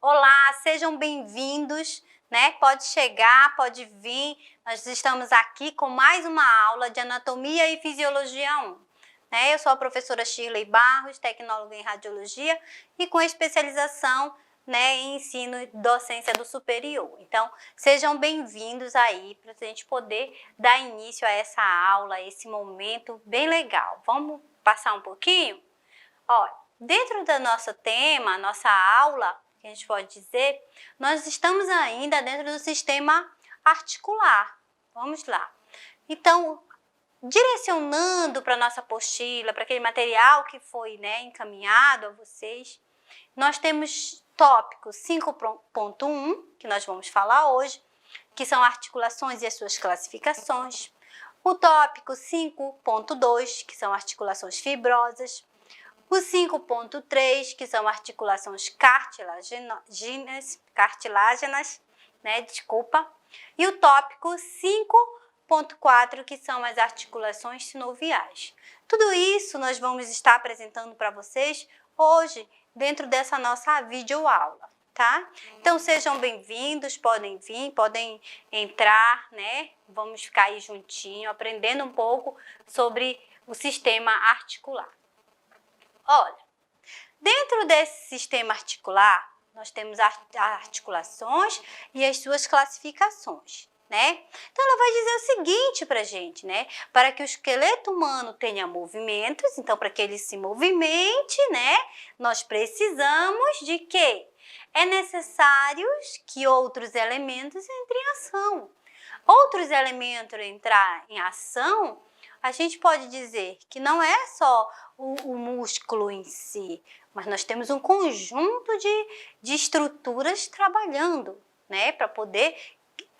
Olá, sejam bem-vindos, né? Pode chegar, pode vir. Nós estamos aqui com mais uma aula de Anatomia e Fisiologia 1. Né? Eu sou a professora Shirley Barros, tecnóloga em Radiologia e com especialização, né, em ensino e docência do superior. Então, sejam bem-vindos aí para a gente poder dar início a essa aula, a esse momento bem legal. Vamos passar um pouquinho? Olha, dentro do nosso tema, nossa aula, que a gente pode dizer, nós estamos ainda dentro do sistema articular. Vamos lá. Então, direcionando para a nossa apostila, para aquele material que foi, né, encaminhado a vocês, nós temos tópico 5.1, que nós vamos falar hoje, que são articulações e as suas classificações. O tópico 5.2, que são articulações fibrosas. O 5.3, que são articulações cartilaginas, né, desculpa. E o tópico 5.4, que são as articulações sinoviais. Tudo isso nós vamos estar apresentando para vocês hoje, dentro dessa nossa videoaula, tá? Então, sejam bem-vindos, podem vir, podem entrar, né? Vamos ficar aí juntinho, aprendendo um pouco sobre o sistema articular. Olha, dentro desse sistema articular, nós temos as articulações e as suas classificações, né? Então, ela vai dizer o seguinte para a gente, né? Para que o esqueleto humano tenha movimentos, então, para que ele se movimente, né? Nós precisamos de quê? É necessário que outros elementos entrem em ação. Outros elementos entrar em ação, a gente pode dizer que não é só o músculo em si, mas nós temos um conjunto de estruturas trabalhando, né, para poder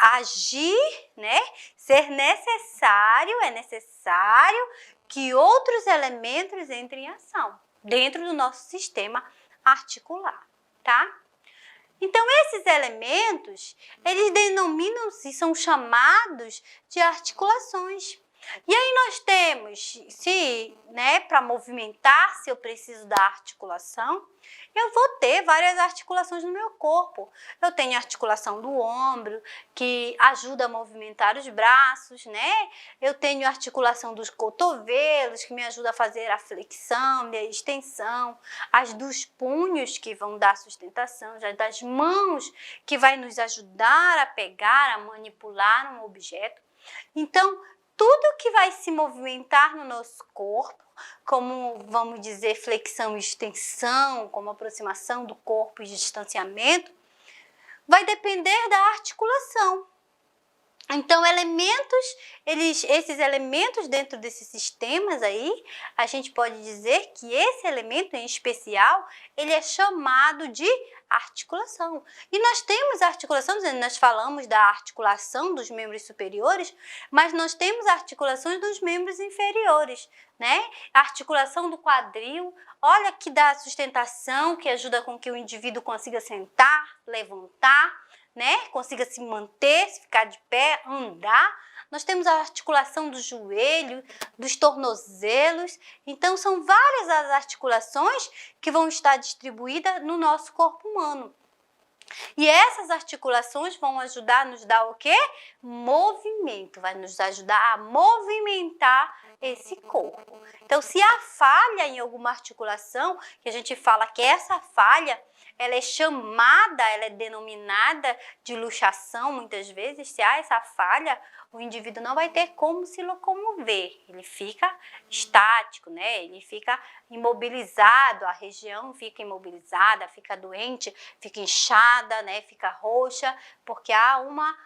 agir, né, ser necessário, é necessário que outros elementos entrem em ação dentro do nosso sistema articular, tá? Então, esses elementos, eles denominam-se, são chamados de articulações. E aí nós temos, né, para movimentar, se eu preciso da articulação, eu vou ter várias articulações no meu corpo. Eu tenho a articulação do ombro, que ajuda a movimentar os braços, né? Eu tenho a articulação dos cotovelos, que me ajuda a fazer a flexão e a extensão. As dos punhos, que vão dar sustentação. As das mãos, que vai nos ajudar a pegar, a manipular um objeto. Então, tudo que vai se movimentar no nosso corpo, como, vamos dizer, flexão e extensão, como aproximação do corpo e distanciamento, vai depender da articulação. Então, esses elementos dentro desses sistemas aí, a gente pode dizer que esse elemento em especial, ele é chamado de articulação. E nós temos articulação, nós falamos da articulação dos membros superiores, mas nós temos articulações dos membros inferiores, né? A articulação do quadril, olha que dá sustentação, que ajuda com que o indivíduo consiga sentar, levantar, né? Consiga se manter, se ficar de pé, andar. Nós temos a articulação do joelho, dos tornozelos. Então, são várias as articulações que vão estar distribuídas no nosso corpo humano. E essas articulações vão ajudar a nos dar o quê? Movimento, vai nos ajudar a movimentar esse corpo. Então, se há falha em alguma articulação, que a gente fala que essa falha, ela é chamada, ela é denominada de luxação muitas vezes, se há essa falha, o indivíduo não vai ter como se locomover, ele fica estático, né? Ele fica imobilizado, a região fica imobilizada, fica doente, fica inchada, né? Fica roxa, porque há uma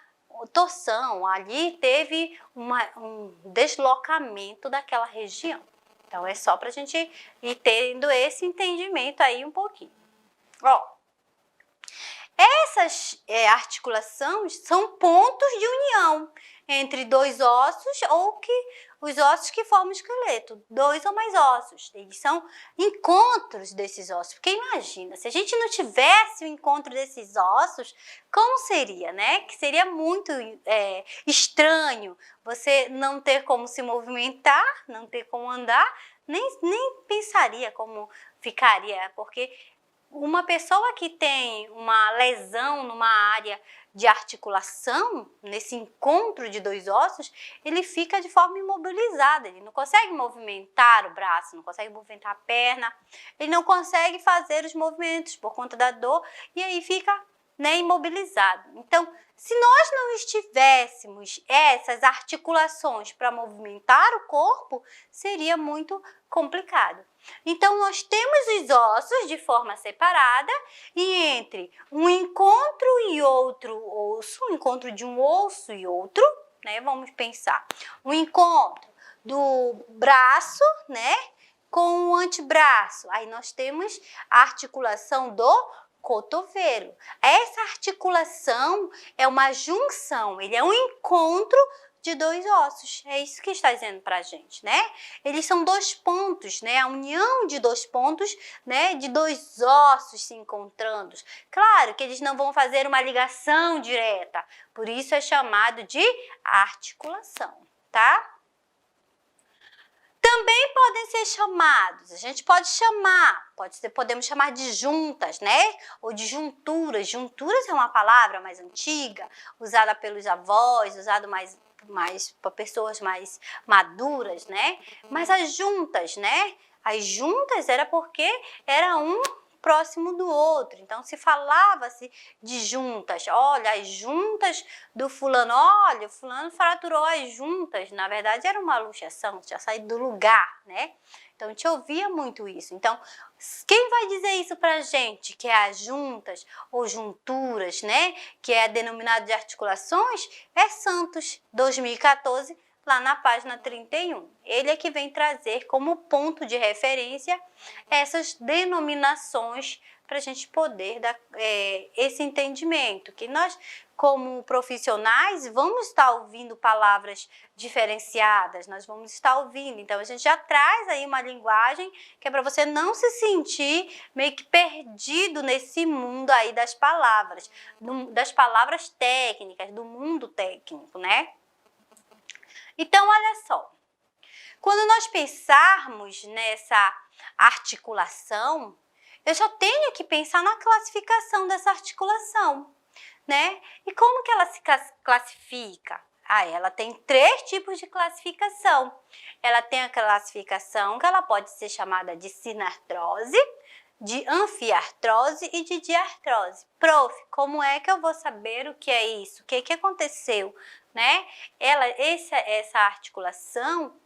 torção, ali teve um deslocamento daquela região. Então, é só para a gente ir tendo esse entendimento aí um pouquinho. Ó, essas articulações são pontos de união entre dois ossos ou os ossos que formam o esqueleto, dois ou mais ossos. Eles são encontros desses ossos. Porque imagina, se a gente não tivesse o encontro desses ossos, como seria, né? Que seria muito estranho você não ter como se movimentar, não ter como andar, nem pensaria como ficaria, porque uma pessoa que tem uma lesão numa área de articulação, nesse encontro de dois ossos, ele fica de forma imobilizada, ele não consegue movimentar o braço, não consegue movimentar a perna, ele não consegue fazer os movimentos por conta da dor e aí fica, né, imobilizado. Então, se nós não estivéssemos essas articulações para movimentar o corpo, seria muito complicado. Então, nós temos os ossos de forma separada e entre um encontro e outro osso, um encontro de um osso e outro, né? Vamos pensar, um encontro do braço, né, com o antebraço. Aí nós temos a articulação do cotovelo. Essa articulação é uma junção, ele é um encontro de dois ossos. É isso que está dizendo para a gente, né? Eles são dois pontos, né? A união de dois pontos, né? De dois ossos se encontrando. Claro que eles não vão fazer uma ligação direta, por isso é chamado de articulação, tá? Também podem ser chamados, a gente pode chamar, podemos chamar de juntas, né? Ou de junturas. Junturas é uma palavra mais antiga, usada pelos avós, usada mais para pessoas mais maduras, né? Mas as juntas, né? As juntas era porque era um próximo do outro. Então, se falava-se de juntas. Olha, as juntas do fulano. Olha, o fulano fraturou as juntas. Na verdade, era uma luxação, tinha saído do lugar, né? Então, a gente ouvia muito isso. Então, quem vai dizer isso pra gente, que é as juntas ou junturas, né? Que é denominado de articulações, é Santos, 2014, lá na página 31. Ele é que vem trazer como ponto de referência essas denominações para a gente poder dar esse entendimento, que nós, como profissionais, vamos estar ouvindo palavras diferenciadas, nós vamos estar ouvindo, então a gente já traz aí uma linguagem que é para você não se sentir meio que perdido nesse mundo aí das palavras técnicas, do mundo técnico, né? Então, olha só, quando nós pensarmos nessa articulação, eu já tenho que pensar na classificação dessa articulação, né? E como que ela se classifica? Ela tem 3 tipos de classificação. Ela tem a classificação que ela pode ser chamada de sinartrose, de anfiartrose e de diartrose. Prof, como é que eu vou saber o que é isso? O que aconteceu? Né? Essa articulação,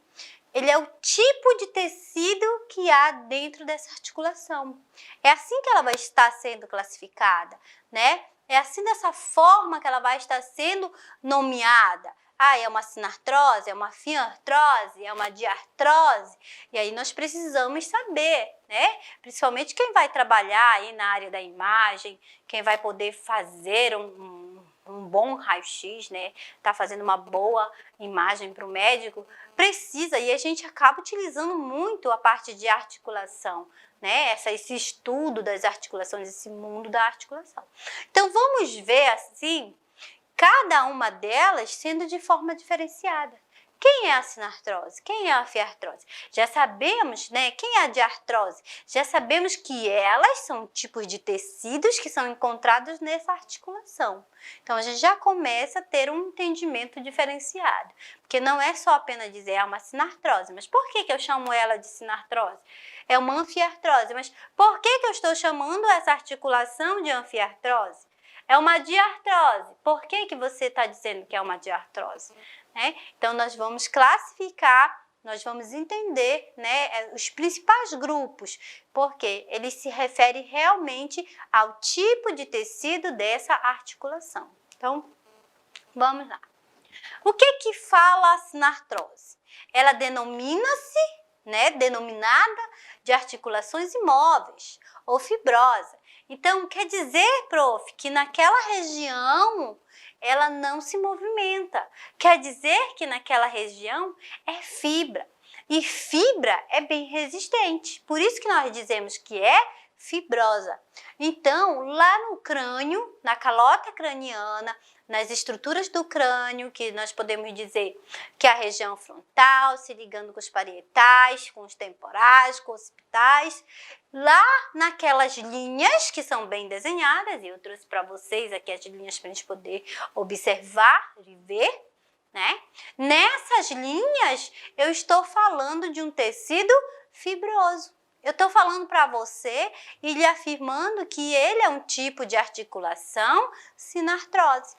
ele é o tipo de tecido que há dentro dessa articulação. É assim que ela vai estar sendo classificada, né? É assim, dessa forma que ela vai estar sendo nomeada. É uma sinartrose, é uma fiartrose, é uma diartrose. E aí nós precisamos saber, né? Principalmente quem vai trabalhar aí na área da imagem, quem vai poder fazer um bom raio-x, né? Tá fazendo uma boa imagem para o médico, precisa, e a gente acaba utilizando muito a parte de articulação, né? Esse estudo das articulações, esse mundo da articulação. Então, vamos ver assim, cada uma delas sendo de forma diferenciada. Quem é a sinartrose? Quem é a fiartrose? Já sabemos, né? Quem é a diartrose? Já sabemos que elas são tipos de tecidos que são encontrados nessa articulação. Então, a gente já começa a ter um entendimento diferenciado. Porque não é só apenas dizer uma sinartrose. Mas por que eu chamo ela de sinartrose? É uma anfiartrose. Mas por que eu estou chamando essa articulação de anfiartrose? É uma diartrose. Por que você está dizendo que é uma diartrose? Então, nós vamos classificar, nós vamos entender, né, os principais grupos, porque ele se refere realmente ao tipo de tecido dessa articulação. Então, vamos lá. O que fala a sinartrose? Ela denomina-se, né, denominada de articulações imóveis ou fibrosa. Então, quer dizer, prof, que naquela região ela não se movimenta. Quer dizer que naquela região é fibra. E fibra é bem resistente. Por isso que nós dizemos que é fibrosa. Então, lá no crânio, na calota craniana, nas estruturas do crânio, que nós podemos dizer que é a região frontal, se ligando com os parietais, com os temporais, com os occipitais, lá naquelas linhas que são bem desenhadas, e eu trouxe para vocês aqui as linhas para a gente poder observar e ver, né? Nessas linhas, eu estou falando de um tecido fibroso. Eu estou falando para você e lhe afirmando que ele é um tipo de articulação sinartrose.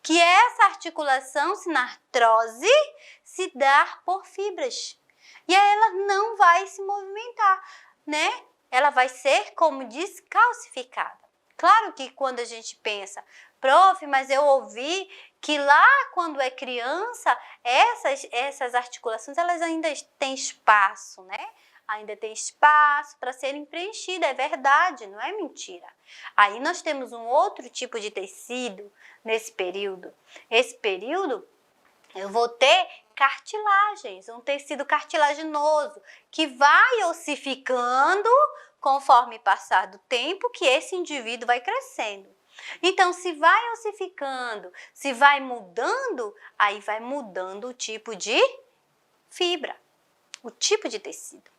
Que essa articulação sinartrose se dá por fibras. E aí ela não vai se movimentar, né? Ela vai ser, como diz, calcificada. Claro que quando a gente pensa, prof, mas eu ouvi que lá quando é criança, essas articulações elas ainda têm espaço, né? Ainda tem espaço para serem preenchidas, é verdade, não é mentira. Aí nós temos um outro tipo de tecido nesse período. Esse período eu vou ter cartilagens, um tecido cartilaginoso que vai ossificando conforme passar do tempo que esse indivíduo vai crescendo. Então, se vai ossificando, se vai mudando, aí vai mudando o tipo de fibra, o tipo de tecido.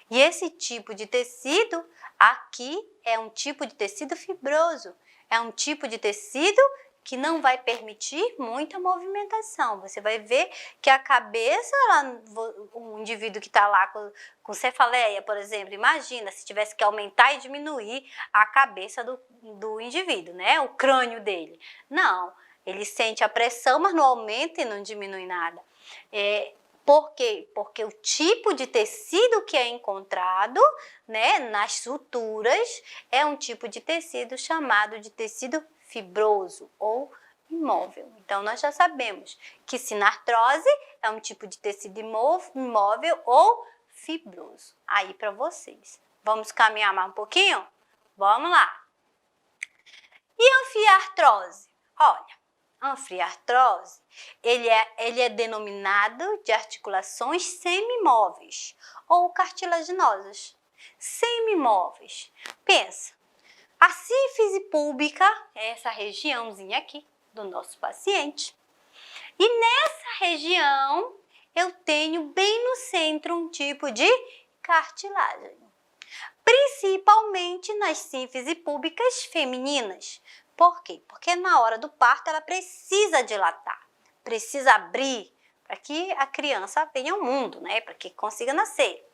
E esse tipo de tecido aqui é um tipo de tecido fibroso, é um tipo de tecido que não vai permitir muita movimentação. Você vai ver que a cabeça, um indivíduo que está lá com cefaleia, por exemplo, imagina se tivesse que aumentar e diminuir a cabeça do indivíduo, né? O crânio dele. Não, ele sente a pressão, mas não aumenta e não diminui nada. Por quê? Porque o tipo de tecido que é encontrado, né, nas suturas é um tipo de tecido chamado de tecido fibroso ou imóvel. Então, nós já sabemos que sinartrose é um tipo de tecido imóvel ou fibroso. Aí para vocês. Vamos caminhar mais um pouquinho? Vamos lá. E anfiartrose? Olha, anfiartrose, ele é denominado de articulações semimóveis ou cartilaginosas. Semimóveis. Pensa, a sínfise púbica é essa regiãozinha aqui do nosso paciente. E nessa região eu tenho bem no centro um tipo de cartilagem. Principalmente nas sínfises púbicas femininas. Por quê? Porque na hora do parto ela precisa dilatar, precisa abrir para que a criança venha ao mundo, né? Para que consiga nascer.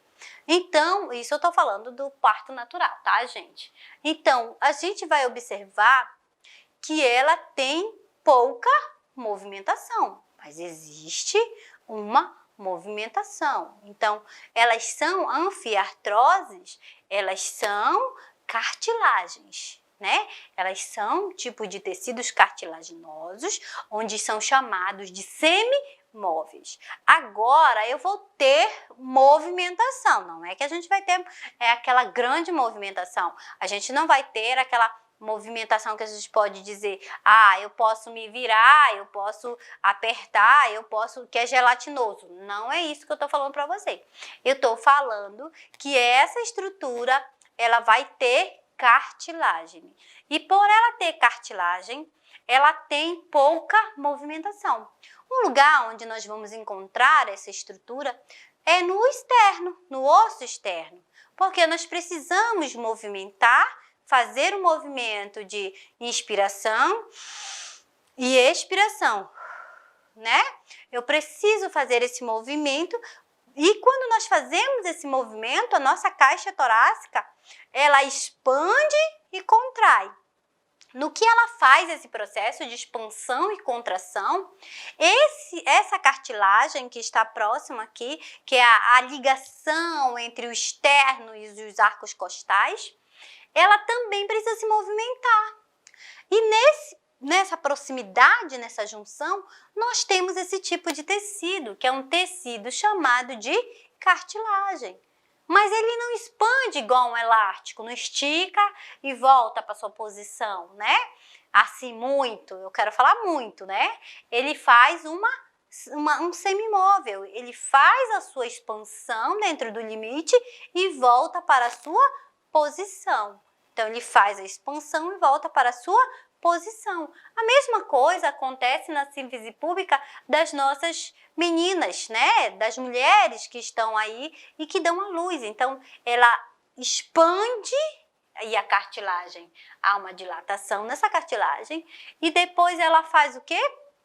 Então, isso eu estou falando do parto natural, tá, gente? Então, a gente vai observar que ela tem pouca movimentação, mas existe uma movimentação. Então, elas são anfiartroses, elas são cartilagens, né? Elas são tipo de tecidos cartilaginosos, onde são chamados de semimóveis. Agora eu vou ter movimentação, não é que a gente vai ter aquela grande movimentação, a gente não vai ter aquela movimentação que a gente pode dizer, eu posso me virar, eu posso apertar, que é gelatinoso. Não é isso que eu estou falando para você. Eu estou falando que essa estrutura, ela vai ter cartilagem. E por ela ter cartilagem, ela tem pouca movimentação. Um lugar onde nós vamos encontrar essa estrutura é no externo, no osso externo, porque nós precisamos movimentar, fazer um movimento de inspiração e expiração, né? Eu preciso fazer esse movimento e quando nós fazemos esse movimento, a nossa caixa torácica, ela expande e contrai. No que ela faz esse processo de expansão e contração, essa cartilagem que está próxima aqui, que é a ligação entre o externo e os arcos costais, ela também precisa se movimentar. E nessa proximidade, nessa junção, nós temos esse tipo de tecido, que é um tecido chamado de cartilagem. Mas ele não expande igual um elástico, não estica e volta para sua posição, né? Assim muito, eu quero falar muito, né? Ele faz um semimóvel, ele faz a sua expansão dentro do limite e volta para a sua posição. Então, ele faz a expansão e volta para a sua posição. A mesma coisa acontece na síntese pública das nossas meninas, né? Das mulheres que estão aí e que dão à luz. Então, ela expande e a cartilagem, há uma dilatação nessa cartilagem e depois ela faz o quê?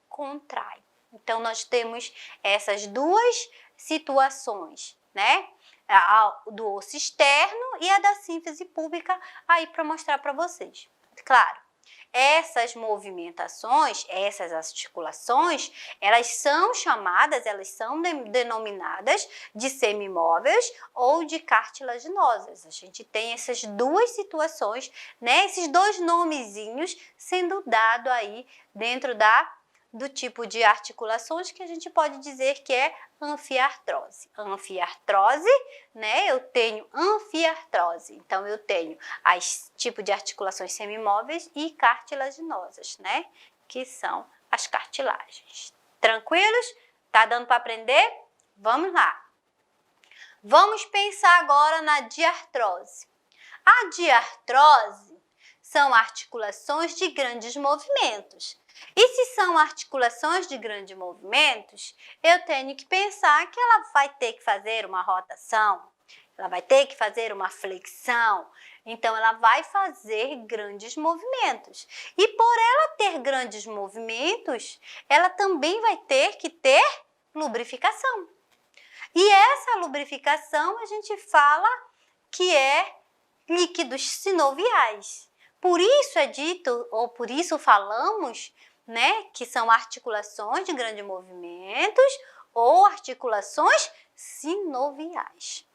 Contrai. Então, nós temos essas duas situações, né? A do osso externo e a da síntese pública aí para mostrar para vocês. Claro, essas movimentações, essas articulações, elas são chamadas, elas são denominadas de semimóveis ou de cartilaginosas. A gente tem essas duas situações, né? Esses dois nomezinhos sendo dado aí dentro do tipo de articulações que a gente pode dizer que é anfiartrose. Anfiartrose, né? Eu tenho anfiartrose. Então, eu tenho as tipos de articulações semimóveis e cartilaginosas, né? Que são as cartilagens. Tranquilos? Tá dando para aprender? Vamos lá. Vamos pensar agora na diartrose. A diartrose são articulações de grandes movimentos. E se são articulações de grandes movimentos, eu tenho que pensar que ela vai ter que fazer uma rotação, ela vai ter que fazer uma flexão, então ela vai fazer grandes movimentos. E por ela ter grandes movimentos, ela também vai ter que ter lubrificação. E essa lubrificação a gente fala que é líquidos sinoviais. Por isso é dito, ou por isso falamos, né, que são articulações de grandes movimentos ou articulações sinoviais.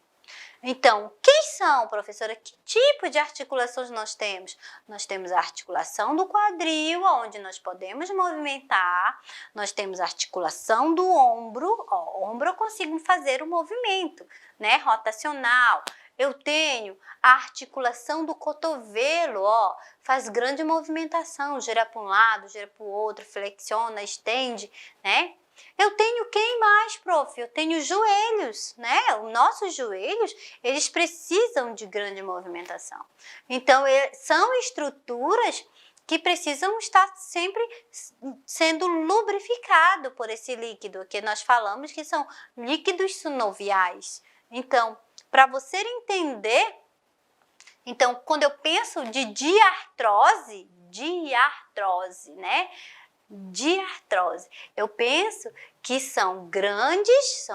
Então, quem são, professora? Que tipo de articulações nós temos? Nós temos a articulação do quadril, onde nós podemos movimentar. Nós temos a articulação do ombro. Ó, ombro eu consigo fazer o movimento, né, rotacional. Eu tenho a articulação do cotovelo, ó, faz grande movimentação, gira para um lado, gira para o outro, flexiona, estende, né? Eu tenho quem mais, prof? Eu tenho joelhos, né? Os nossos joelhos, eles precisam de grande movimentação. Então, são estruturas que precisam estar sempre sendo lubrificado por esse líquido, que nós falamos que são líquidos sinoviais. Então, para você entender, então, quando eu penso de diartrose, né? Diartrose. Eu penso que são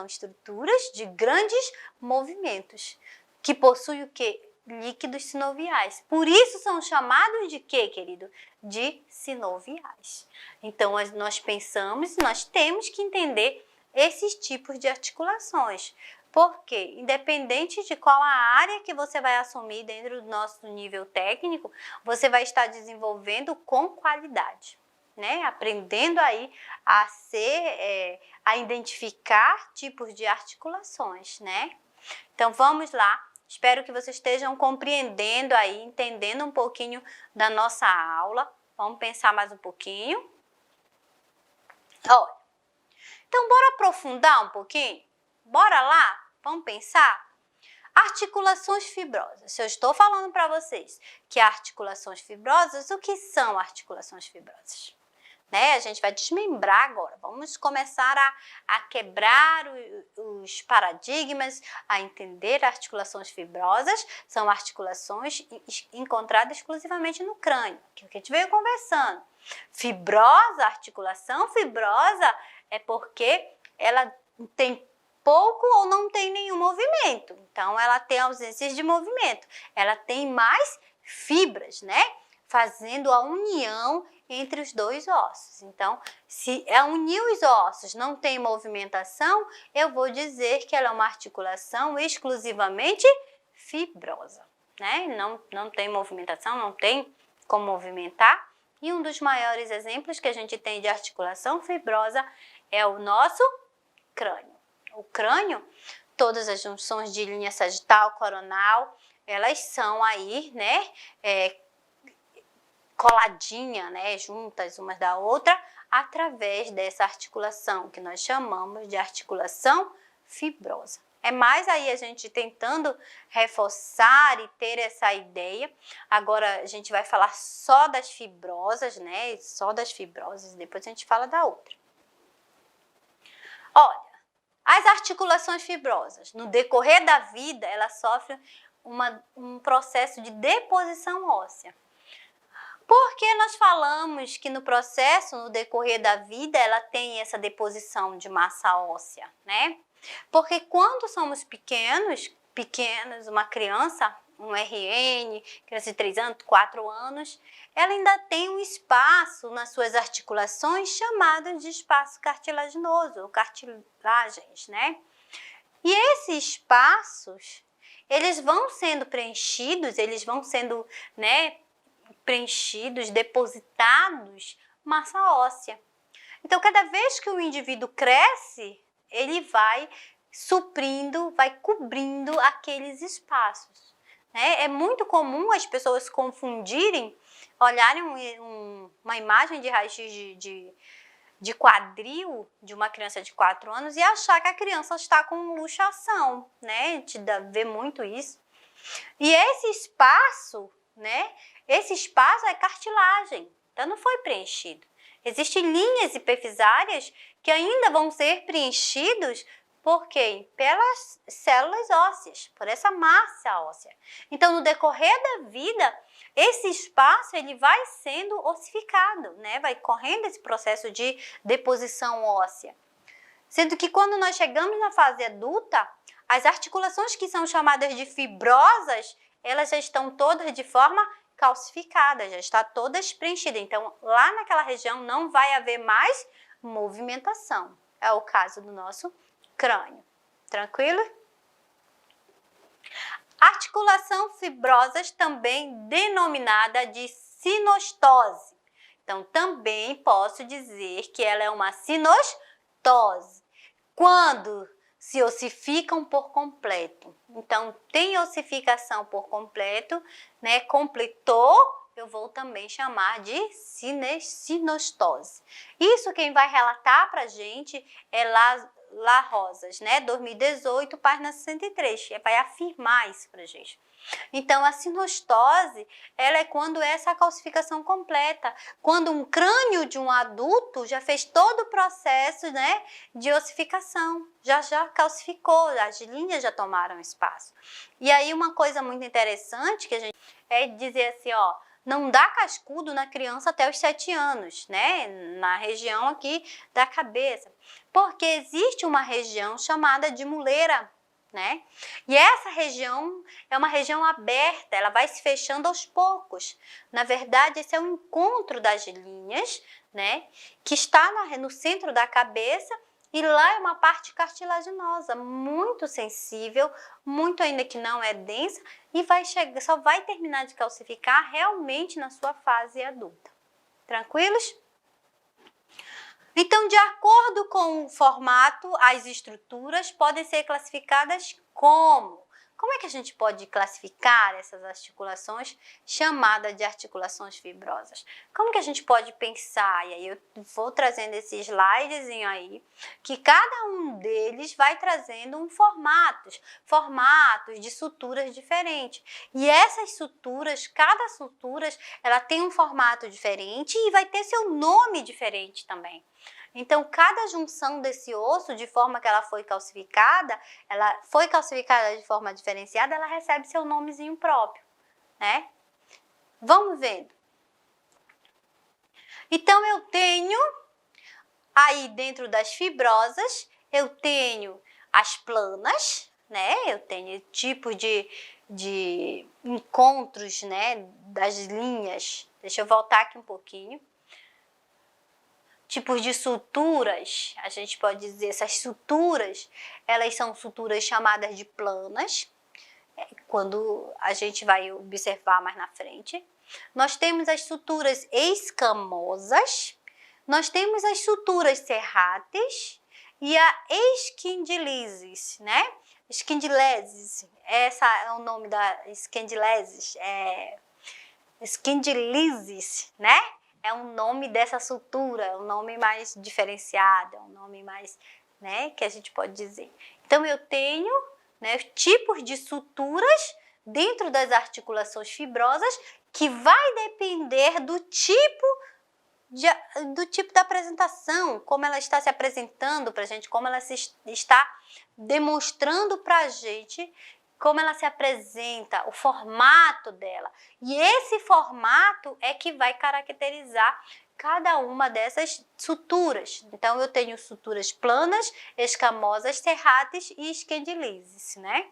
estruturas de grandes movimentos, que possuem o quê? Líquidos sinoviais. Por isso são chamados de quê, querido? De sinoviais. Então, nós pensamos, nós temos que entender esses tipos de articulações. Porque, independente de qual a área que você vai assumir dentro do nosso nível técnico, você vai estar desenvolvendo com qualidade, né? Aprendendo aí a identificar tipos de articulações, né? Então, vamos lá. Espero que vocês estejam compreendendo aí, entendendo um pouquinho da nossa aula. Vamos pensar mais um pouquinho. Olha, então, bora aprofundar um pouquinho? Bora lá? Vamos pensar? Articulações fibrosas. Se eu estou falando para vocês que articulações fibrosas, o que são articulações fibrosas? Né? A gente vai desmembrar agora. Vamos começar a quebrar os paradigmas, a entender articulações fibrosas. São articulações encontradas exclusivamente no crânio, que é o que a gente veio conversando. Fibrosa, articulação fibrosa é porque ela tem pouco ou não tem nenhum movimento. Então, ela tem ausências de movimento. Ela tem mais fibras, né? Fazendo a união entre os dois ossos. Então, se unir os ossos não tem movimentação, eu vou dizer que ela é uma articulação exclusivamente fibrosa, né? Não tem movimentação, não tem como movimentar. E um dos maiores exemplos que a gente tem de articulação fibrosa é o nosso crânio. O crânio, todas as junções de linha sagital, coronal, elas são aí, né, coladinha, né, juntas umas da outra, através dessa articulação que nós chamamos de articulação fibrosa. É mais aí a gente tentando reforçar e ter essa ideia. Agora a gente vai falar só das fibrosas, né? Só das fibrosas, depois a gente fala da outra. Olha, as articulações fibrosas, no decorrer da vida, elas sofrem um processo de deposição óssea. Por que nós falamos que no processo, no decorrer da vida, ela tem essa deposição de massa óssea, né? Porque quando somos pequenos, uma criança, um RN, criança de 3 anos, 4 anos, ela ainda tem um espaço nas suas articulações chamado de espaço cartilaginoso, ou cartilagens, né? E esses espaços, eles vão sendo preenchidos, né, preenchidos, depositados massa óssea. Então, cada vez que o indivíduo cresce, ele vai suprindo, vai cobrindo aqueles espaços, né? É muito comum as pessoas confundirem, olharem uma imagem de raio-x de quadril de uma criança de 4 anos e achar que a criança está com luxação, né? A gente vê muito isso. E esse espaço, né? Esse espaço é cartilagem, então não foi preenchido. Existem linhas hipofisárias que ainda vão ser preenchidos por quem? Pelas células ósseas, por essa massa óssea. Então, no decorrer da vida, esse espaço ele vai sendo ossificado, né? Vai correndo esse processo de deposição óssea. Sendo que quando nós chegamos na fase adulta, as articulações que são chamadas de fibrosas, elas já estão todas de forma calcificada, já está todas preenchidas. Então, lá naquela região não vai haver mais movimentação. É o caso do nosso crânio. Tranquilo? Articulação fibrosas, também denominada de sinostose. Então, também posso dizer que ela é uma sinostose. Quando se ossificam por completo. Então, tem ossificação por completo, né? Completou, eu vou também chamar de sinostose. Isso quem vai relatar pra gente é La Rosas, né? 2018, página 63, que vai afirmar isso pra gente. Então, a sinostose, ela é quando essa calcificação completa, quando um crânio de um adulto já fez todo o processo, né, de ossificação, já calcificou, as linhas já tomaram espaço. E aí uma coisa muito interessante que a gente é dizer assim, ó, não dá cascudo na criança até os 7 anos, né, na região aqui da cabeça, porque existe uma região chamada de muleira, né? E essa região é uma região aberta, ela vai se fechando aos poucos. Na verdade, esse é o encontro das linhas, né? Que está no centro da cabeça e lá é uma parte cartilaginosa, muito sensível, muito ainda que não é densa e só vai terminar de calcificar realmente na sua fase adulta. Tranquilos? Então, de acordo com o formato, as estruturas podem ser classificadas como? Como é que a gente pode classificar essas articulações chamadas de articulações fibrosas? Como que a gente pode pensar? E aí eu vou trazendo esse slidezinho aí, que cada um deles vai trazendo um formatos de suturas diferentes. E essas suturas, cada sutura, ela tem um formato diferente e vai ter seu nome diferente também. Então, cada junção desse osso, de forma que ela foi calcificada de forma diferenciada, ela recebe seu nomezinho próprio, né? Vamos vendo. Então, eu tenho aí dentro das fibrosas, eu tenho as planas, né? Eu tenho tipos de encontros, né? Das linhas. Deixa eu voltar aqui um pouquinho. Tipos de suturas, a gente pode dizer, essas suturas, elas são suturas chamadas de planas, quando a gente vai observar mais na frente. Nós temos as suturas escamosas, nós temos as suturas serráteis e a esquindilises, né? Esquindileses, essa é o nome da esquindileses, esquindilises, né? É um nome dessa sutura, é um nome mais diferenciado, é um nome mais né, que a gente pode dizer. Então, eu tenho, né, tipos de suturas dentro das articulações fibrosas que vai depender do tipo da apresentação, como ela está se apresentando para a gente, como ela está demonstrando para a gente, como ela se apresenta, o formato dela. E esse formato é que vai caracterizar cada uma dessas suturas. Então, eu tenho suturas planas, escamosas, serráteis e esquendilises, né?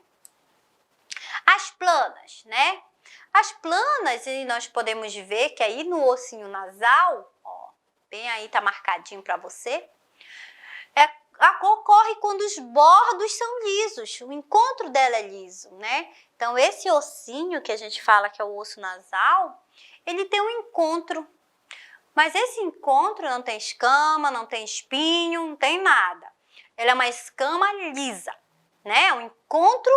As planas, né? As planas, e nós podemos ver que aí no ossinho nasal, ó, bem aí tá marcadinho para você, ocorre quando os bordos são lisos, o encontro dela é liso, né? Então, esse ossinho que a gente fala que é o osso nasal, ele tem um encontro, mas esse encontro não tem escama, não tem espinho, não tem nada. Ela é uma escama lisa, né? Um encontro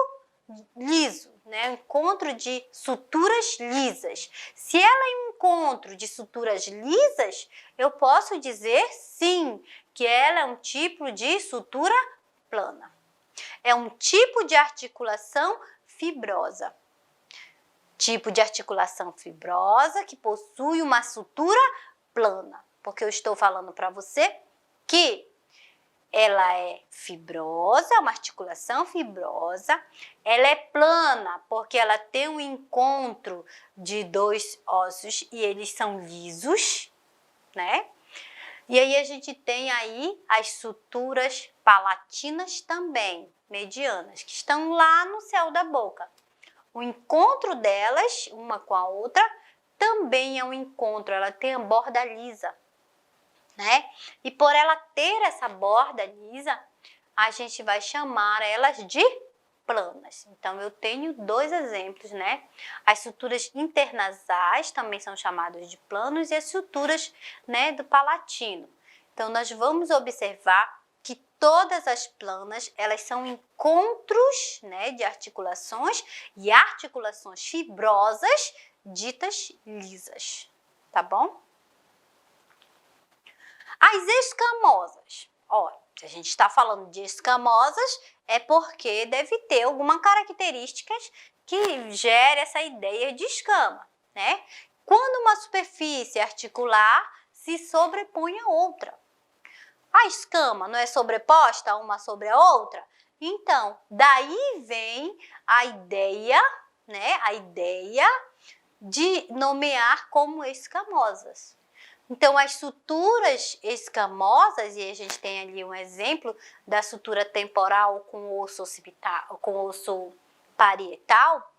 liso, né? Um encontro de suturas lisas. Se ela é um encontro de suturas lisas, eu posso dizer sim, que ela é um tipo de sutura plana. É um tipo de articulação fibrosa. Tipo de articulação fibrosa que possui uma sutura plana. Porque eu estou falando para você que ela é fibrosa, uma articulação fibrosa, ela é plana, porque ela tem um encontro de dois ossos e eles são lisos, né? E aí a gente tem aí as suturas palatinas também, medianas, que estão lá no céu da boca. O encontro delas, uma com a outra, também é um encontro, ela tem a borda lisa, né? E por ela ter essa borda lisa, a gente vai chamar elas de planas. Então, eu tenho dois exemplos, né? As suturas internasais também são chamadas de planos e as suturas, né, do palatino. Então, nós vamos observar que todas as planas, elas são encontros, né, de articulações e articulações fibrosas ditas lisas, tá bom? As escamosas, ó, se a gente está falando de escamosas, é porque deve ter alguma característica que gere essa ideia de escama, né? Quando uma superfície articular se sobrepõe a outra. A escama não é sobreposta uma sobre a outra? Então, daí vem a ideia, né? A ideia de nomear como escamosas. Então, as suturas escamosas, e a gente tem ali um exemplo da sutura temporal com osso occipital, com osso parietal,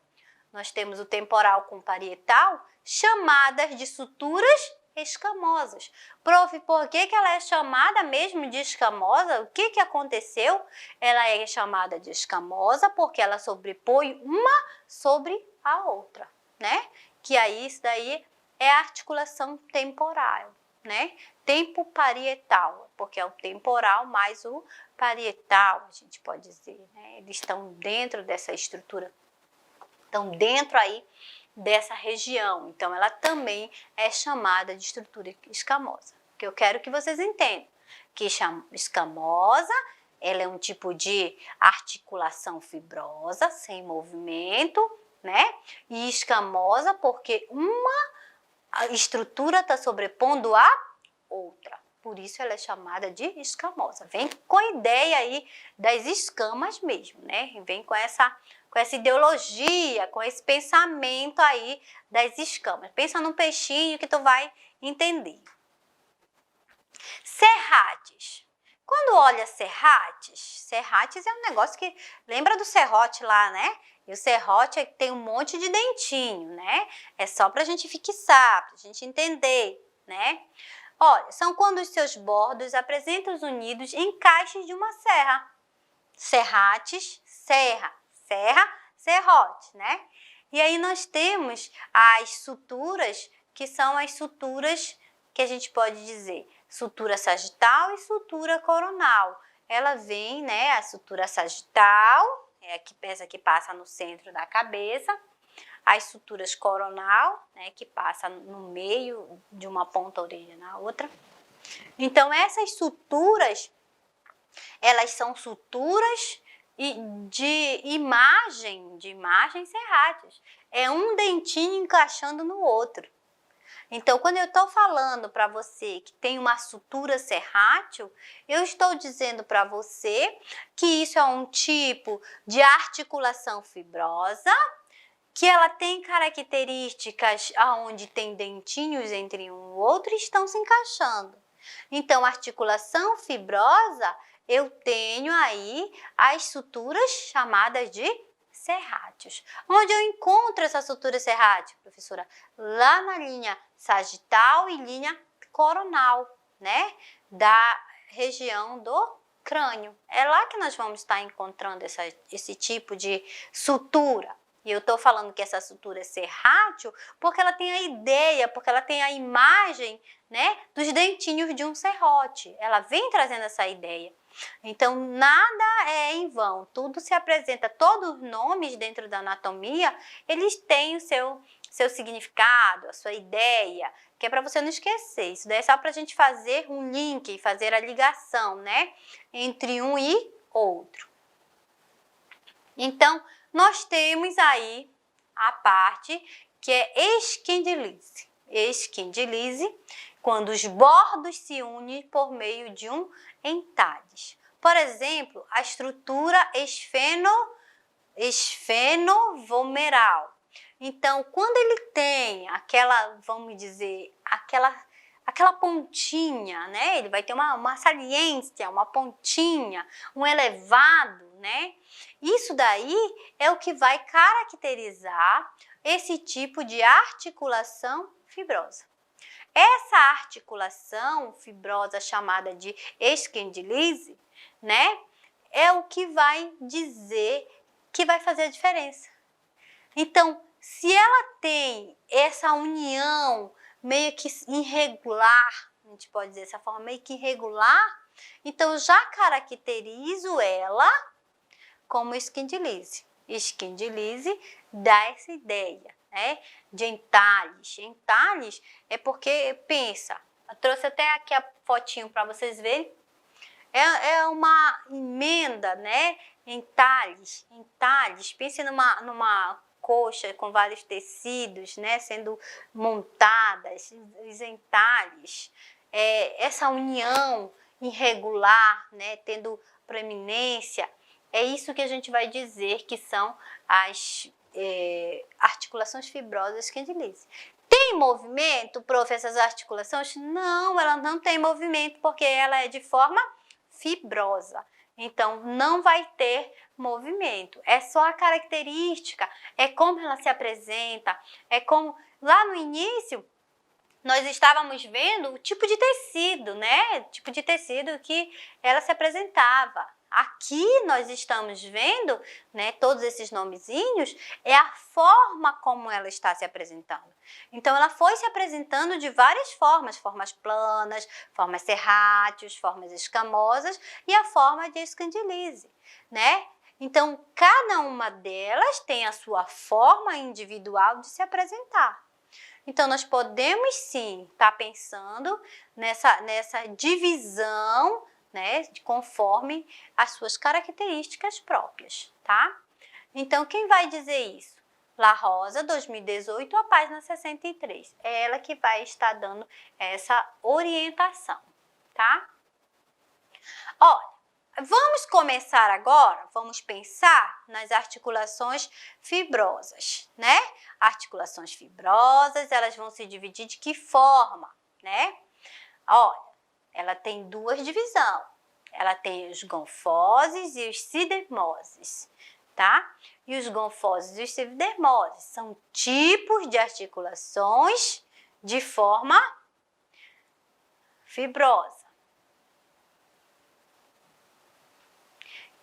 nós temos o temporal com parietal, chamadas de suturas escamosas. Prof, por que ela é chamada mesmo de escamosa? O que aconteceu? Ela é chamada de escamosa porque ela sobrepõe uma sobre a outra, né? Que aí, isso daí é a articulação temporal, né? Tempo parietal, porque é o temporal mais o parietal, a gente pode dizer, né? Eles estão dentro dessa estrutura, estão dentro aí dessa região. Então, ela também é chamada de estrutura escamosa. Que eu quero que vocês entendam que escamosa, ela é um tipo de articulação fibrosa, sem movimento, né? E escamosa porque uma estrutura está sobrepondo a outra. Por isso ela é chamada de escamosa. Vem com a ideia aí das escamas mesmo, né? Vem com essa ideologia, com esse pensamento aí das escamas. Pensa num peixinho que tu vai entender. Serrates. Quando olha serrates é um negócio que lembra do serrote lá, né? E o serrote tem um monte de dentinho, né? É só pra gente fixar, pra gente entender, né? Olha, são quando os seus bordos apresentam os unidos encaixes de uma serra. Serrates, serra, serrote, né? E aí nós temos as suturas, que são as suturas que a gente pode dizer sutura sagital e sutura coronal. Ela vem, né, a sutura sagital, essa que passa no centro da cabeça, as suturas coronal, né, que passa no meio de uma ponta orelha na outra. Então, essas suturas, elas são suturas de imagens serráteas. É um dentinho encaixando no outro. Então, quando eu estou falando para você que tem uma sutura serrátil, eu estou dizendo para você que isso é um tipo de articulação fibrosa, que ela tem características onde tem dentinhos entre um e outro e estão se encaixando. Então, articulação fibrosa, eu tenho aí as suturas chamadas de serráteos. Onde eu encontro essa sutura serrátil, professora? Lá na linha sagital e linha coronal, né? Da região do crânio. É lá que nós vamos estar encontrando esse tipo de sutura. E eu estou falando que essa sutura é serrátil porque ela tem a ideia, porque ela tem a imagem, né, dos dentinhos de um serrote. Ela vem trazendo essa ideia. Então, nada é em vão, tudo se apresenta, todos os nomes dentro da anatomia, eles têm o seu significado, a sua ideia, que é para você não esquecer. Isso daí é só para a gente fazer um link, fazer a ligação, né, entre um e outro. Então, nós temos aí a parte que é esquindilise. Esquindilise, quando os bordos se unem por meio de um entalhes. Por exemplo, a estrutura esfenovomeral. Então, quando ele tem aquela, vamos dizer, aquela pontinha, né? Ele vai ter uma saliência, uma pontinha, um elevado, né? Isso daí é o que vai caracterizar esse tipo de articulação fibrosa. Essa articulação fibrosa chamada de esquindilise, né? É o que vai dizer que vai fazer a diferença. Então, se ela tem essa união meio que irregular, a gente pode dizer dessa forma, meio que irregular, então eu já caracterizo ela como esquindilise. Esquindilise dá essa ideia, né, de entalhes. Entalhes é porque, pensa, eu trouxe até aqui a fotinho para vocês verem, é uma emenda, né, entalhes, pense numa coxa com vários tecidos, né, sendo montadas, os entalhes, essa união irregular, né, tendo proeminência, é isso que a gente vai dizer que são as articulações fibrosas esquindilise. Tem movimento, prof, essas articulações? Não, ela não tem movimento porque ela é de forma fibrosa. Então, não vai ter movimento. É só a característica, é como ela se apresenta, é como lá no início nós estávamos vendo o tipo de tecido, né? O tipo de tecido que ela se apresentava. Aqui nós estamos vendo, né, todos esses nomezinhos, é a forma como ela está se apresentando. Então, ela foi se apresentando de várias formas planas, formas serráteis, formas escamosas e a forma de esquindilise, né? Então, cada uma delas tem a sua forma individual de se apresentar. Então, nós podemos sim estar pensando nessa divisão, né, conforme as suas características próprias, tá? Então, quem vai dizer isso? La Rosa, 2018, a página 63. É ela que vai estar dando essa orientação, tá? Olha, vamos começar agora, vamos pensar nas articulações fibrosas, né? Articulações fibrosas, elas vão se dividir de que forma, né? Olha, ela tem duas divisões. Ela tem os gonfoses e os sidermoses, tá? E os gonfoses e os sidermoses são tipos de articulações de forma fibrosa.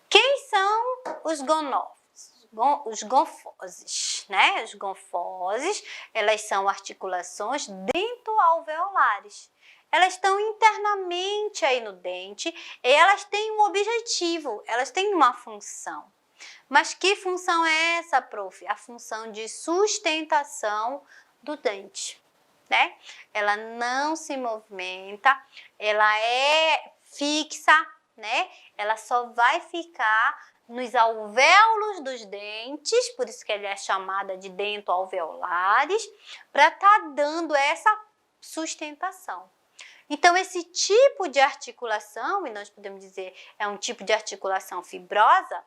Quem são os gonófos? Os gonfoses, né? Os gonfoses, elas são articulações dentoalveolares. Elas estão internamente aí no dente e elas têm um objetivo, elas têm uma função. Mas que função é essa, prof? A função de sustentação do dente, né? Ela não se movimenta, ela é fixa, né? Ela só vai ficar nos alvéolos dos dentes, por isso que ela é chamada de dentoalveolares, para estar dando essa sustentação. Então, esse tipo de articulação, e nós podemos dizer é um tipo de articulação fibrosa,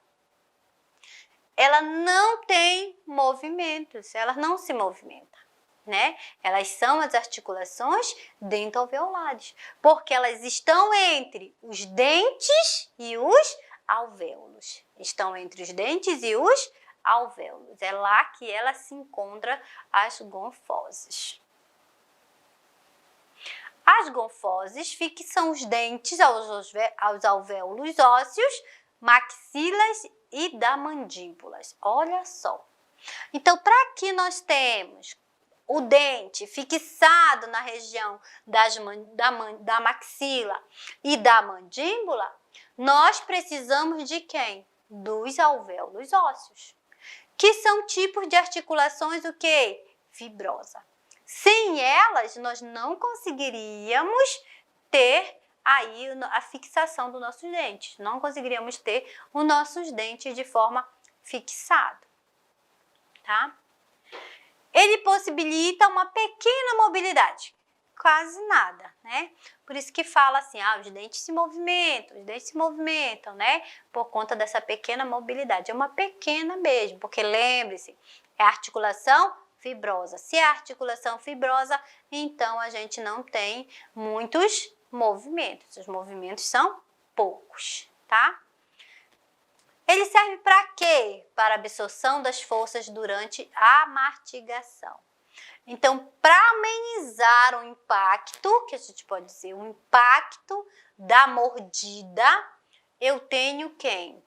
ela não tem movimentos, ela não se movimenta, né? Elas são as articulações dentoalveolares, porque elas estão entre os dentes e os alvéolos. Estão entre os dentes e os alvéolos. É lá que ela se encontra as gonfoses. As gonfoses fixam os dentes aos alvéolos ósseos, maxilas e da mandíbulas. Olha só. Então, para que nós temos o dente fixado na região da maxila e da mandíbula, nós precisamos de quem? Dos alvéolos ósseos, que são tipos de articulações o quê? Fibrosa. Sem elas, nós não conseguiríamos ter aí a fixação dos nossos dentes. Não conseguiríamos ter os nossos dentes de forma fixada, tá? Ele possibilita uma pequena mobilidade, quase nada, né? Por isso que fala assim, os dentes se movimentam, né? Por conta dessa pequena mobilidade. É uma pequena mesmo, porque lembre-se, é articulação fibrosa. Se é articulação fibrosa, então a gente não tem muitos movimentos. Os movimentos são poucos, tá? Ele serve para quê? Para a absorção das forças durante a mastigação. Então, para amenizar o impacto, que a gente pode dizer, o impacto da mordida, eu tenho quem?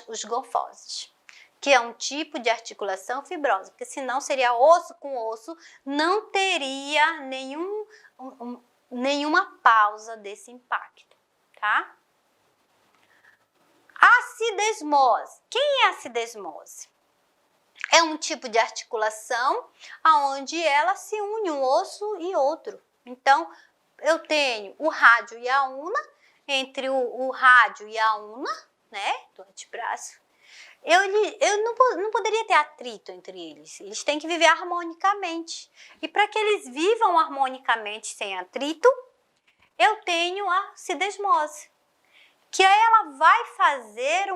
Os gonfoses, que é um tipo de articulação fibrosa, porque senão seria osso com osso, não teria nenhuma pausa desse impacto, tá? Acidesmose. Quem é a acidesmose? É um tipo de articulação onde ela se une um osso e outro. Então, eu tenho o rádio e a una, entre o rádio e a una, né, do antebraço, eu não poderia ter atrito entre eles. Eles têm que viver harmonicamente. E para que eles vivam harmonicamente sem atrito, eu tenho a acidesmose, que aí ela vai fazer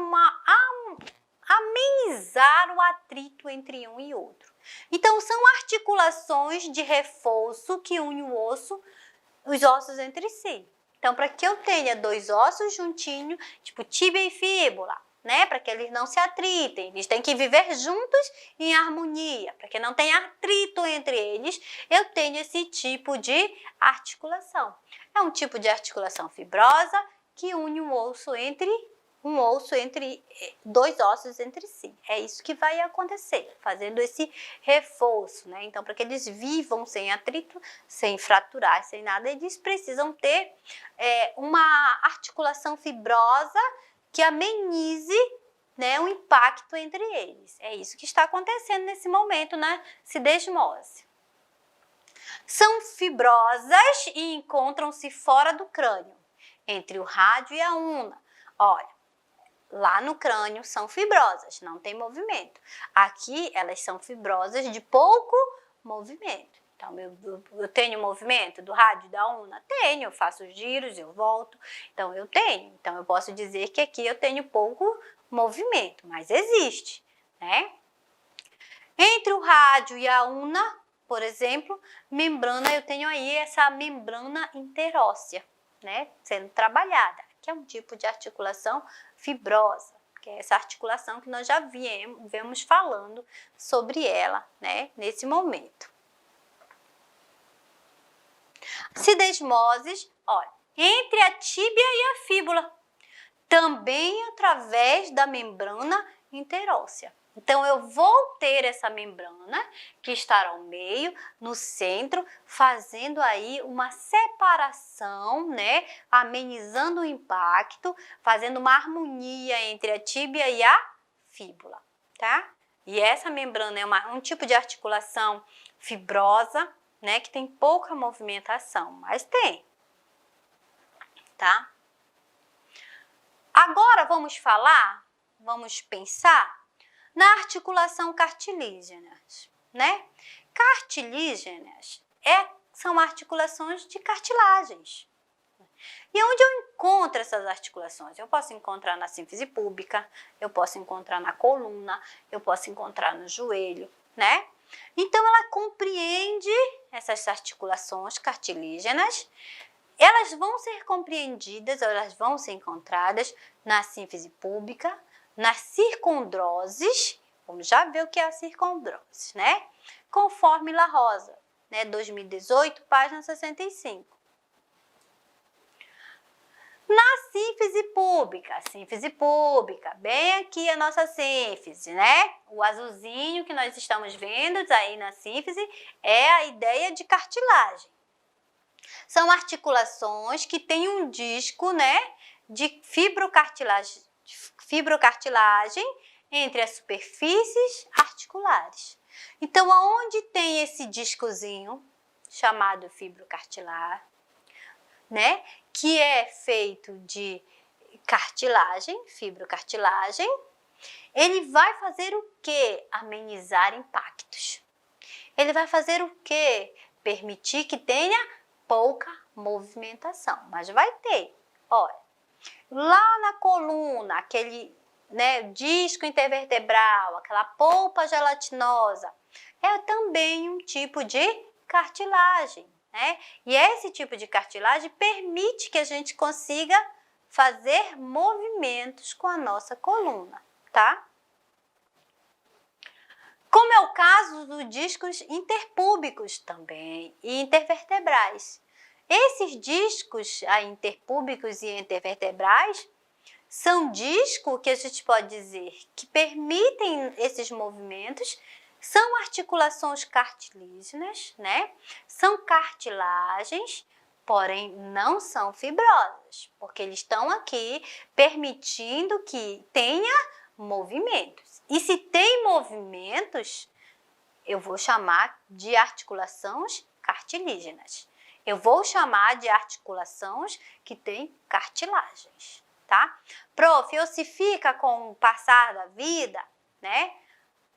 amenizar o atrito entre um e outro. Então, são articulações de reforço que unem os ossos entre si. Então, para que eu tenha dois ossos juntinhos, tipo tíbia e fíbula, né? Para que eles não se atritem, eles têm que viver juntos em harmonia, para que não tenha atrito entre eles, eu tenho esse tipo de articulação. É um tipo de articulação fibrosa que une um osso entre dois ossos entre si. É isso que vai acontecer, fazendo esse reforço, né? Então, para que eles vivam sem atrito, sem fraturar, sem nada, eles precisam ter uma articulação fibrosa que amenize, né, o impacto entre eles. É isso que está acontecendo nesse momento na acidesmose. São fibrosas e encontram-se fora do crânio, entre o rádio e a una. Olha, lá no crânio são fibrosas, não tem movimento. Aqui elas são fibrosas de pouco movimento. Então, eu tenho movimento do rádio e da una? Tenho, eu faço giros, eu volto. Então, eu tenho. Então, eu posso dizer que aqui eu tenho pouco movimento, mas existe, né? Entre o rádio e a una, por exemplo, membrana, eu tenho aí essa membrana interóssea, né, sendo trabalhada, que é um tipo de articulação fibrosa, que é essa articulação que nós já viemos falando sobre ela, né, nesse momento. Acidesmoses, olha, entre a tíbia e a fíbula, também através da membrana interóssea. Então, eu vou ter essa membrana que estará ao meio, no centro, fazendo aí uma separação, né? Amenizando o impacto, fazendo uma harmonia entre a tíbia e a fíbula, tá? E essa membrana é um tipo de articulação fibrosa, né? Que tem pouca movimentação, mas tem, tá? Agora vamos pensar na articulação cartilígenas, né? Cartilígenas são articulações de cartilagens. E onde eu encontro essas articulações? Eu posso encontrar na sínfise púbica, eu posso encontrar na coluna, eu posso encontrar no joelho, né? Então, ela compreende essas articulações cartilígenas. Elas vão ser compreendidas, elas vão ser encontradas na sínfise púbica, nas circundroses. Vamos já ver o que é a circundrose, né? Com fórmula rosa, né? 2018, página 65. Na sínfise pública, bem aqui a nossa sínfise, né? O azulzinho que nós estamos vendo aí na sínfise é a ideia de cartilagem. São articulações que têm um disco, né, de fibrocartilagem entre as superfícies articulares. Então, aonde tem esse discozinho chamado fibrocartilar, né, que é feito de cartilagem, fibrocartilagem, ele vai fazer o quê? Amenizar impactos. Ele vai fazer o quê? Permitir que tenha pouca movimentação, mas vai ter. Olha, lá na coluna, aquele, né, disco intervertebral, aquela polpa gelatinosa, é também um tipo de cartilagem, né? E esse tipo de cartilagem permite que a gente consiga fazer movimentos com a nossa coluna, tá? Como é o caso dos discos interpúbicos também e intervertebrais. Esses discos interpúbicos e intervertebrais são discos que a gente pode dizer que permitem esses movimentos, são articulações cartilígenas, né? São cartilagens, porém não são fibrosas, porque eles estão aqui permitindo que tenha movimentos. E se tem movimentos, eu vou chamar de articulações cartilígenas. Eu vou chamar de articulações que têm cartilagens, tá? Prof, ossifica com o passar da vida, né?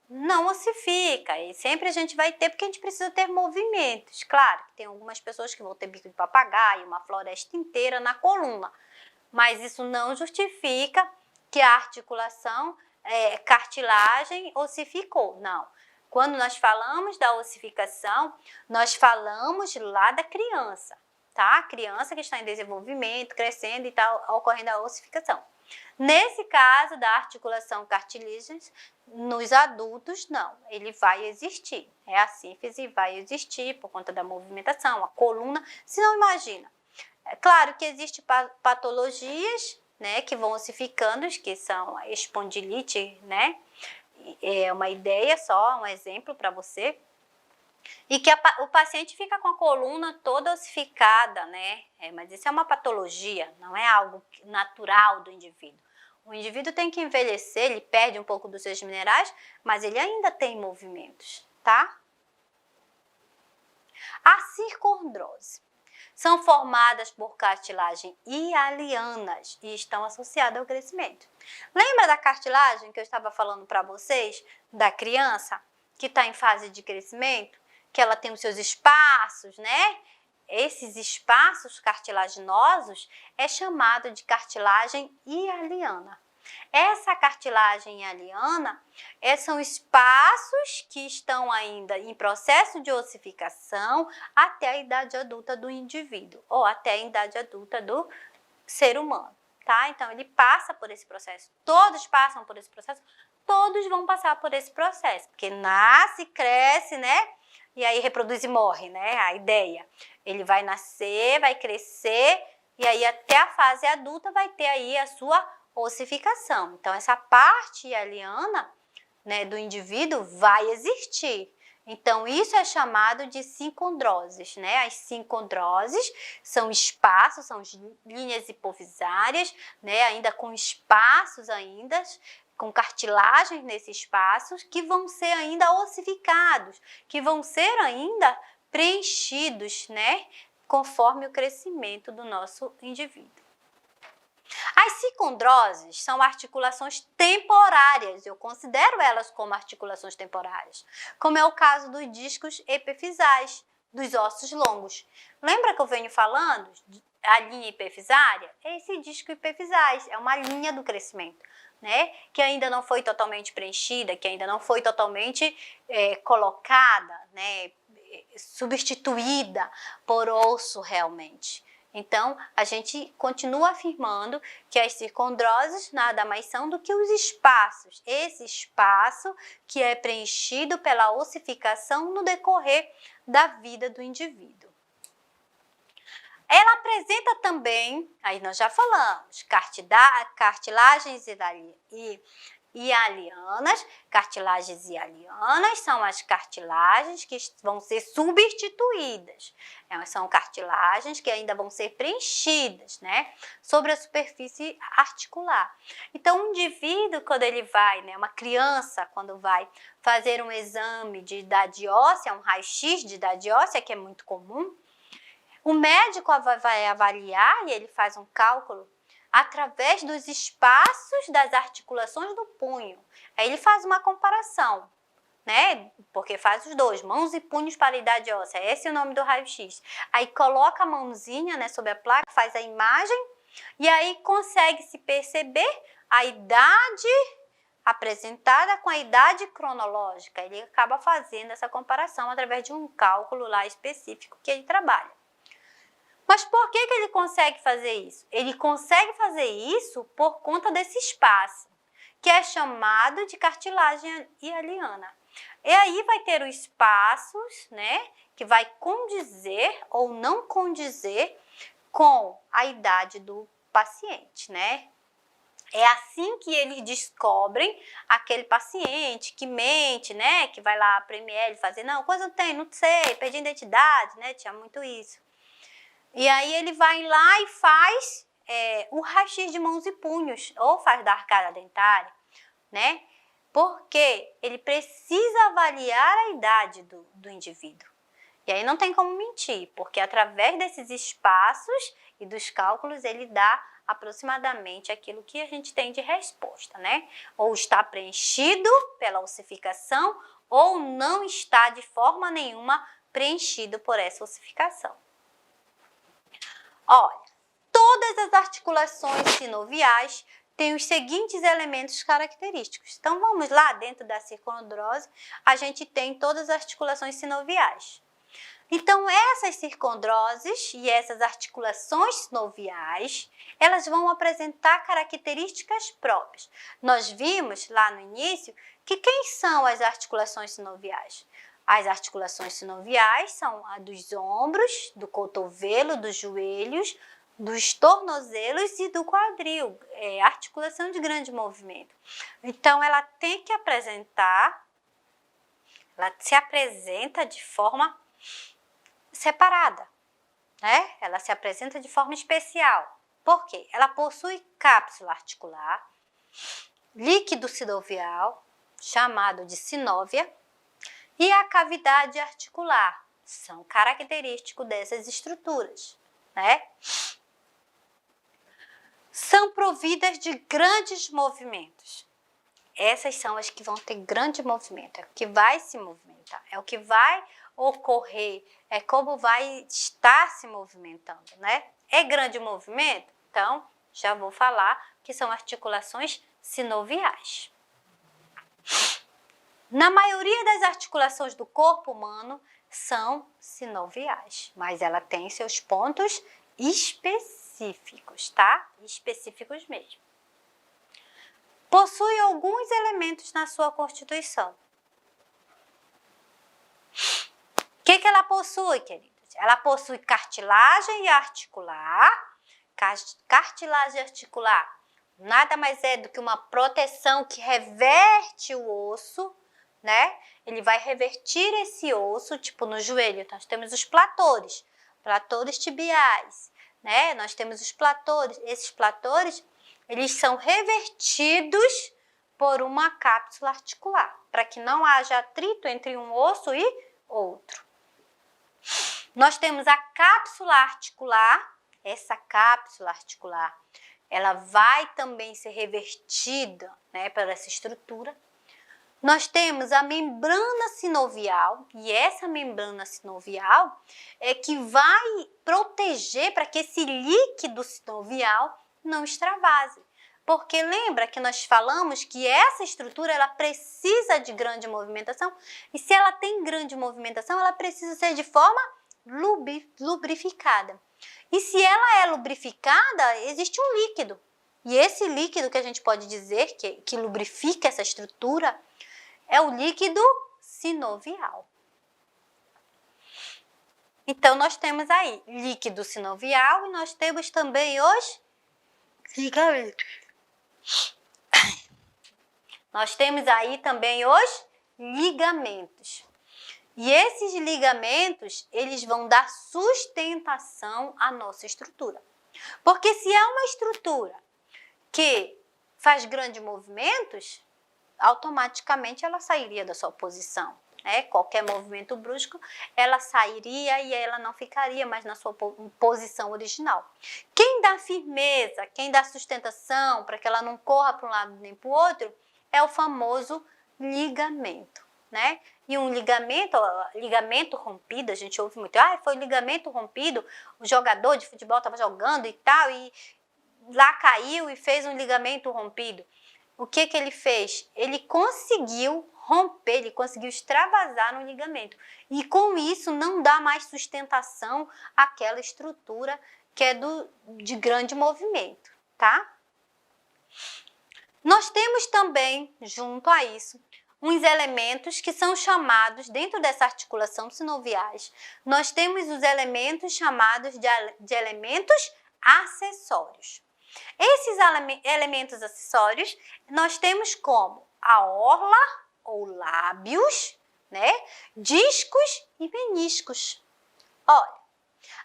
Não ossifica, e sempre a gente vai ter, porque a gente precisa ter movimentos. Claro que tem algumas pessoas que vão ter bico de papagaio, uma floresta inteira na coluna, mas isso não justifica que a articulação cartilagem ossificou, não. Quando nós falamos da ossificação, nós falamos lá da criança, tá? A criança que está em desenvolvimento, crescendo e está ocorrendo a ossificação. Nesse caso da articulação cartilígena, nos adultos, não, ele vai existir. A sínfise vai existir por conta da movimentação, a coluna, se não imagina. É claro que existem patologias, né, que vão ossificando, que são a espondilite, né? É uma ideia só, um exemplo para você. E que o paciente fica com a coluna toda ossificada, né? Mas isso é uma patologia, não é algo natural do indivíduo. O indivíduo tem que envelhecer, ele perde um pouco dos seus minerais, mas ele ainda tem movimentos, tá? A circundrose. São formadas por cartilagem hialianas e estão associadas ao crescimento. Lembra da cartilagem que eu estava falando para vocês, da criança que está em fase de crescimento? Que ela tem os seus espaços, né? Esses espaços cartilaginosos é chamado de cartilagem hialiana. Essa cartilagem hialiana são espaços que estão ainda em processo de ossificação até a idade adulta do indivíduo, ou até a idade adulta do ser humano, tá? Então, ele passa por esse processo, todos passam por esse processo, todos vão passar por esse processo, porque nasce, cresce, né? E aí reproduz e morre, né? A ideia. Ele vai nascer, vai crescer, e aí até a fase adulta vai ter aí a sua ossificação. Então, essa parte hialiana, né, do indivíduo vai existir. Então, isso é chamado de sincondroses, né? As sincondroses são espaços, são linhas hipofisárias, né? Ainda com espaços ainda, com cartilagens nesses espaços, que vão ser ainda ossificados, que vão ser ainda preenchidos, né? Conforme o crescimento do nosso indivíduo. As circundroses são articulações temporárias, eu considero elas como articulações temporárias, como é o caso dos discos epifisais, dos ossos longos. Lembra que eu venho falando a linha epifisária? Esse disco epifisais é uma linha do crescimento, né? Que ainda não foi totalmente preenchida, que ainda não foi totalmente colocada, né? Substituída por osso realmente. Então, a gente continua afirmando que as circondroses nada mais são do que os espaços. Esse espaço que é preenchido pela ossificação no decorrer da vida do indivíduo. Ela apresenta também, aí nós já falamos, cartilagens hialianas. Cartilagens hialianas são as cartilagens que vão ser substituídas. São cartilagens que ainda vão ser preenchidas, né, sobre a superfície articular. Então, um indivíduo, quando ele vai, né, uma criança, quando vai fazer um exame de idade óssea, um raio-x de idade óssea, que é muito comum, o médico vai avaliar e ele faz um cálculo através dos espaços das articulações do punho. Aí ele faz uma comparação, né? Porque faz os dois, mãos e punhos para a idade óssea. Esse é o nome do raio-x. Aí coloca a mãozinha, né, sobre a placa, faz a imagem e aí consegue se perceber a idade apresentada com a idade cronológica. Ele acaba fazendo essa comparação através de um cálculo lá específico que ele trabalha. Mas por que ele consegue fazer isso? Ele consegue fazer isso por conta desse espaço, que é chamado de cartilagem hialiana. E aí vai ter os espaços, né, que vai condizer ou não condizer com a idade do paciente, né? É assim que eles descobrem aquele paciente que mente, né, que vai lá para o ML fazer, não, coisa não tem, não sei, perdi a identidade, né, tinha muito isso. E aí ele vai lá e faz o raio-x de mãos e punhos, ou faz da arcada dentária, né? Porque ele precisa avaliar a idade do indivíduo. E aí não tem como mentir, porque através desses espaços e dos cálculos ele dá aproximadamente aquilo que a gente tem de resposta, né? Ou está preenchido pela ossificação, ou não está de forma nenhuma preenchido por essa ossificação. Olha, todas as articulações sinoviais têm os seguintes elementos característicos. Então, vamos lá, dentro da circondrose, a gente tem todas as articulações sinoviais. Então, essas circondroses e essas articulações sinoviais, elas vão apresentar características próprias. Nós vimos lá no início que quem são as articulações sinoviais? As articulações sinoviais são a dos ombros, do cotovelo, dos joelhos, dos tornozelos e do quadril, articulação de grande movimento. Então, ela tem que apresentar, ela se apresenta de forma separada, né? Ela se apresenta de forma especial. Por quê? Ela possui cápsula articular, líquido sinovial, chamado de sinóvia, e a cavidade articular, são característicos dessas estruturas, né? São providas de grandes movimentos. Essas são as que vão ter grande movimento, é o que vai se movimentar, é o que vai ocorrer, é como vai estar se movimentando, né? É grande movimento? Então, já vou falar que são articulações sinoviais. Na maioria das articulações do corpo humano são sinoviais, mas ela tem seus pontos específicos, tá? Específicos mesmo. Possui alguns elementos na sua constituição. O que ela possui, queridos? Ela possui cartilagem articular. Cartilagem articular nada mais é do que uma proteção que reverte o osso, né? Ele vai revertir esse osso, tipo no joelho, nós temos os platores tibiais, né? Nós temos os platores, esses platores, eles são revertidos por uma cápsula articular, para que não haja atrito entre um osso e outro. Nós temos a cápsula articular, essa cápsula articular, ela vai também ser revertida, né, por essa estrutura. Nós temos a membrana sinovial, e essa membrana sinovial é que vai proteger para que esse líquido sinovial não extravase. Porque lembra que nós falamos que essa estrutura ela precisa de grande movimentação, e se ela tem grande movimentação, ela precisa ser de forma lubrificada. E se ela é lubrificada, existe um líquido. E esse líquido que a gente pode dizer que lubrifica essa estrutura é o líquido sinovial. Então, nós temos aí líquido sinovial e nós temos também os ligamentos. Nós temos aí também os ligamentos. E esses ligamentos, eles vão dar sustentação à nossa estrutura. Porque se é uma estrutura que faz grandes movimentos, automaticamente ela sairia da sua posição, né? Qualquer movimento brusco, ela sairia e ela não ficaria mais na sua posição original. Quem dá firmeza, quem dá sustentação para que ela não corra para um lado nem para o outro, é o famoso ligamento, né? E um ligamento rompido, a gente ouve muito, foi ligamento rompido, o jogador de futebol estava jogando e tal, e lá caiu e fez um ligamento rompido. O que ele fez? Ele conseguiu romper, ele conseguiu extravasar no ligamento. E com isso não dá mais sustentação àquela estrutura que é de grande movimento, tá? Nós temos também, junto a isso, uns elementos que são chamados, dentro dessa articulação sinoviais, nós temos os elementos chamados de elementos acessórios. Esses elementos acessórios nós temos como a orla ou lábios, né? Discos e meniscos. Olha,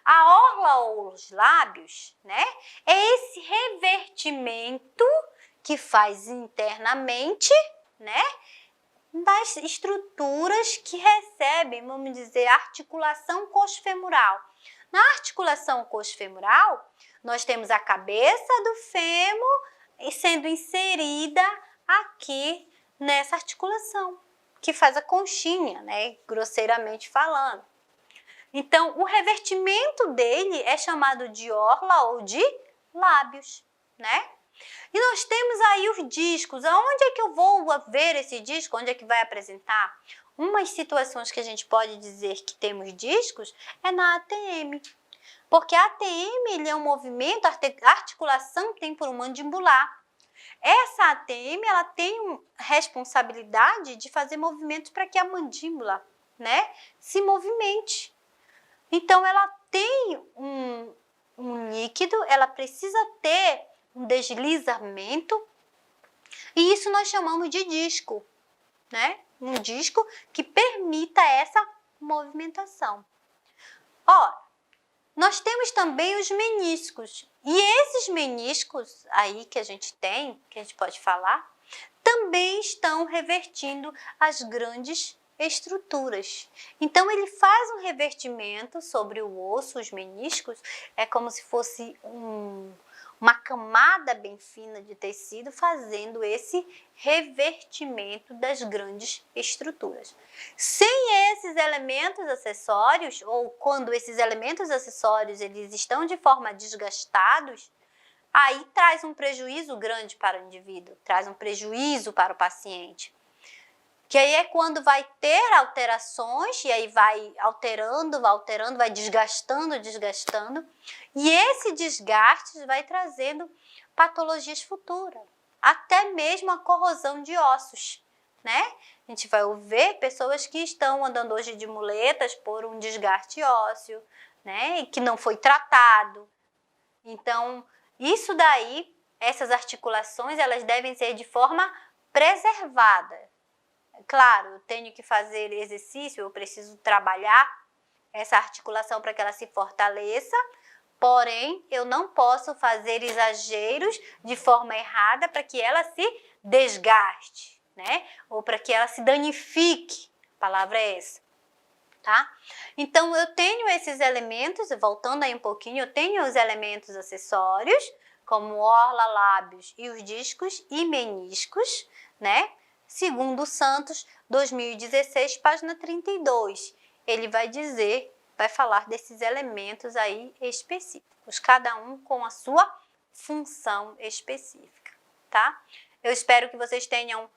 a orla ou os lábios, né? É esse revertimento que faz internamente, né? Das estruturas que recebem, vamos dizer, articulação coxofemoral. Na articulação coxofemoral, nós temos a cabeça do fêmur sendo inserida aqui nessa articulação, que faz a conchinha, né? Grosseiramente falando. Então, o revertimento dele é chamado de orla ou de lábios, né? E nós temos aí os discos. Aonde é que eu vou ver esse disco? Onde é que vai apresentar? Umas situações que a gente pode dizer que temos discos é na ATM. Porque a ATM ele é um movimento, articulação temporomandibular. Essa ATM ela tem responsabilidade de fazer movimentos para que a mandíbula, né, se movimente. Então, ela tem um líquido, ela precisa ter um deslizamento, e isso nós chamamos de disco, né? Um disco que permita essa movimentação. Ó, nós temos também os meniscos, e esses meniscos aí que a gente tem, que a gente pode falar, também estão revertindo as grandes estruturas. Então, ele faz um revertimento sobre o osso, os meniscos, é como se fosse uma camada bem fina de tecido fazendo esse revertimento das grandes estruturas. Sem esses elementos acessórios, ou quando esses elementos acessórios eles estão de forma desgastados, aí traz um prejuízo grande para o indivíduo, traz um prejuízo para o paciente. Que aí é quando vai ter alterações, e aí vai alterando, vai desgastando, e esse desgaste vai trazendo patologias futuras, até mesmo a corrosão de ossos, né? A gente vai ver pessoas que estão andando hoje de muletas por um desgaste ósseo, né? E que não foi tratado. Então, isso daí, essas articulações, elas devem ser de forma preservada. Claro, eu tenho que fazer exercício, eu preciso trabalhar essa articulação para que ela se fortaleça, porém, eu não posso fazer exageros de forma errada para que ela se desgaste, né? Ou para que ela se danifique, a palavra é essa, tá? Então, eu tenho esses elementos, voltando aí um pouquinho, eu tenho os elementos acessórios, como orla, lábios e os discos e meniscos, né? Segundo Santos, 2016, página 32. Ele vai falar desses elementos aí específicos, cada um com a sua função específica, tá? Eu espero que vocês tenham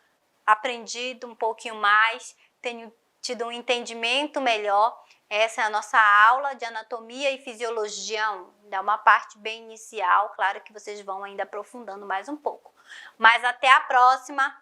aprendido um pouquinho mais, tenham tido um entendimento melhor. Essa é a nossa aula de anatomia e fisiologia 1. Dá uma parte bem inicial, claro que vocês vão ainda aprofundando mais um pouco. Mas até a próxima!